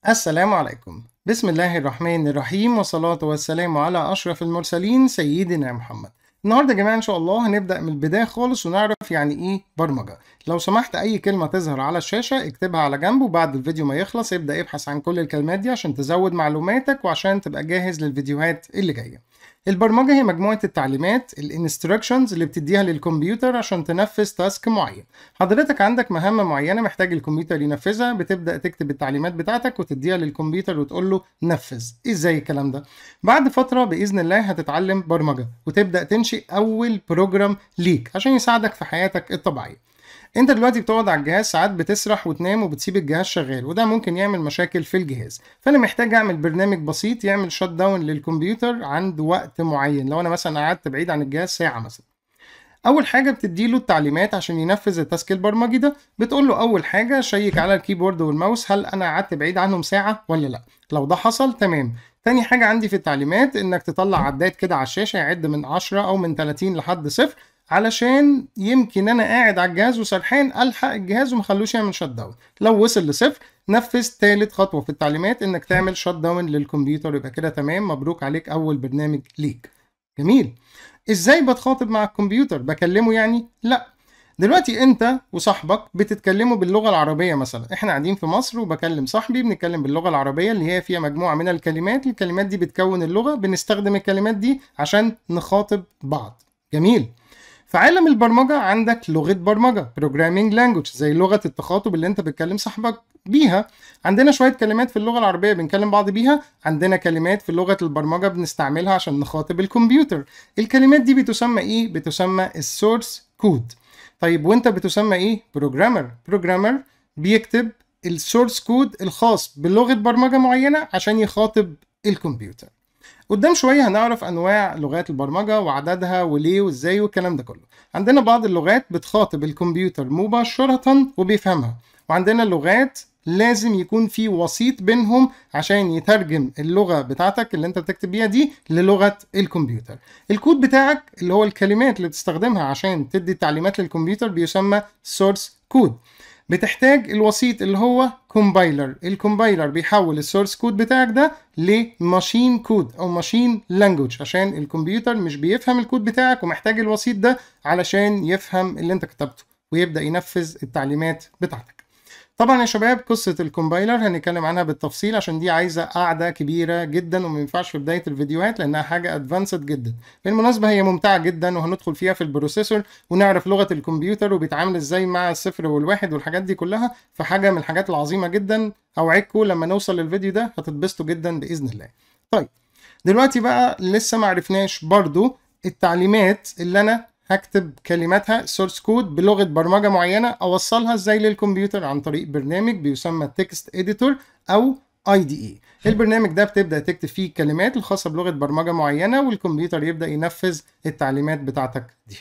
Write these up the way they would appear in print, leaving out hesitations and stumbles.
السلام عليكم. بسم الله الرحمن الرحيم، والصلاة والسلام على أشرف المرسلين سيدنا محمد. النهارده يا جماعة إن شاء الله هنبدأ من البداية خالص ونعرف يعني إيه برمجة. لو سمحت أي كلمة تظهر على الشاشة اكتبها على جنب، وبعد الفيديو ما يخلص ابدأ ابحث عن كل الكلمات دي عشان تزود معلوماتك وعشان تبقى جاهز للفيديوهات اللي جاية. البرمجة هي مجموعة التعليمات الانستراكشنز اللي بتديها للكمبيوتر عشان تنفذ تاسك معين. حضرتك عندك مهمة معينة محتاج الكمبيوتر ينفذها، بتبدأ تكتب التعليمات بتاعتك وتديها للكمبيوتر وتقول له نفذ. ازاي الكلام ده؟ بعد فترة بإذن الله هتتعلم برمجة وتبدأ تنشئ أول بروجرام ليك عشان يساعدك في حياتك الطبيعية. انت دلوقتي بتقعد على الجهاز ساعات بتسرح وتنام وبتسيب الجهاز شغال، وده ممكن يعمل مشاكل في الجهاز. فانا محتاج اعمل برنامج بسيط يعمل شت داون للكمبيوتر عند وقت معين. لو انا مثلا قعدت بعيد عن الجهاز ساعة مثلا، اول حاجه بتديله التعليمات عشان ينفذ التاسك البرمجي ده. بتقول له اول حاجه شيك على الكيبورد والماوس هل انا قعدت بعيد عنهم ساعه ولا لا. لو ده حصل تمام. تاني حاجه عندي في التعليمات انك تطلع عداد كده على الشاشه يعد من 10 او من 30 لحد صفر، علشان يمكن انا قاعد على الجهاز وسرحان الحق الجهاز ومخلوش يعمل شت داون. لو وصل لصفر نفذ تالت خطوه في التعليمات انك تعمل شت داون للكمبيوتر. يبقى كده تمام، مبروك عليك اول برنامج ليك. جميل. ازاي بتخاطب مع الكمبيوتر؟ بكلمه يعني؟ لا. دلوقتي انت وصاحبك بتتكلموا باللغة العربية مثلا، احنا قاعدين في مصر وبكلم صاحبي بنتكلم باللغة العربية اللي هي فيها مجموعة من الكلمات دي بتكون اللغة، بنستخدم الكلمات دي عشان نخاطب بعض. جميل. في عالم البرمجة عندك لغة برمجة programming language زي لغة التخاطب اللي انت بتكلم صاحبك بيها. عندنا شوية كلمات في اللغة العربية بنكلم بعض بيها، عندنا كلمات في لغة البرمجة بنستعملها عشان نخاطب الكمبيوتر. الكلمات دي بتسمى ايه؟ بتسمى السورس كود. طيب وانت بتسمى ايه؟ بروجرامر بيكتب السورس كود الخاص بلغة برمجة معينة عشان يخاطب الكمبيوتر. قدام شوية هنعرف أنواع لغات البرمجة وعددها وليه وإزاي والكلام ده كله. عندنا بعض اللغات بتخاطب الكمبيوتر مباشرة وبيفهمها، وعندنا لغات لازم يكون في وسيط بينهم عشان يترجم اللغة بتاعتك اللي انت بتكتب بيها دي للغة الكمبيوتر. الكود بتاعك اللي هو الكلمات اللي بتستخدمها عشان تدي تعليمات للكمبيوتر بيسمى سورس كود. بتحتاج الوسيط اللي هو كومبايلر. الكومبايلر بيحول السورس كود بتاعك ده لماشين كود او ماشين لانجوج عشان الكمبيوتر مش بيفهم الكود بتاعك، ومحتاج الوسيط ده علشان يفهم اللي انت كتبته ويبدأ ينفذ التعليمات بتاعتك. طبعا يا شباب قصة الكومبايلر هنتكلم عنها بالتفصيل عشان دي عايزة قاعدة كبيرة جدا وما ينفعش في بداية الفيديوهات لأنها حاجة ادفانسد جدا. بالمناسبة هي ممتعة جدا وهندخل فيها في البروسيسور ونعرف لغة الكمبيوتر وبيتعامل ازاي مع الصفر والواحد والحاجات دي كلها، فحاجة من الحاجات العظيمة جدا. أوعدكم لما نوصل للفيديو ده هتتبسطوا جدا بإذن الله. طيب دلوقتي بقى لسه معرفناش برضو التعليمات اللي أنا هكتب كلماتها سورس كود بلغة برمجة معينة أوصلها ازاي للكمبيوتر عن طريق برنامج بيسمى تكست اديتور أو IDE. البرنامج ده بتبدأ تكتب فيه الكلمات الخاصة بلغة برمجة معينة والكمبيوتر يبدأ ينفذ التعليمات بتاعتك دي.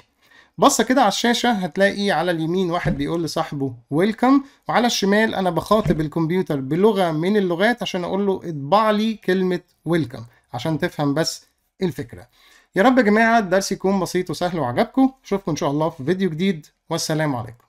بص كده على الشاشة هتلاقي على اليمين واحد بيقول لصاحبه ويلكم، وعلى الشمال أنا بخاطب الكمبيوتر بلغة من اللغات عشان أقول له اطبع لي كلمة ويلكم عشان تفهم بس الفكرة. يا رب يا جماعة الدرس يكون بسيط وسهل وعجبكم. أشوفكم إن شاء الله في فيديو جديد، والسلام عليكم.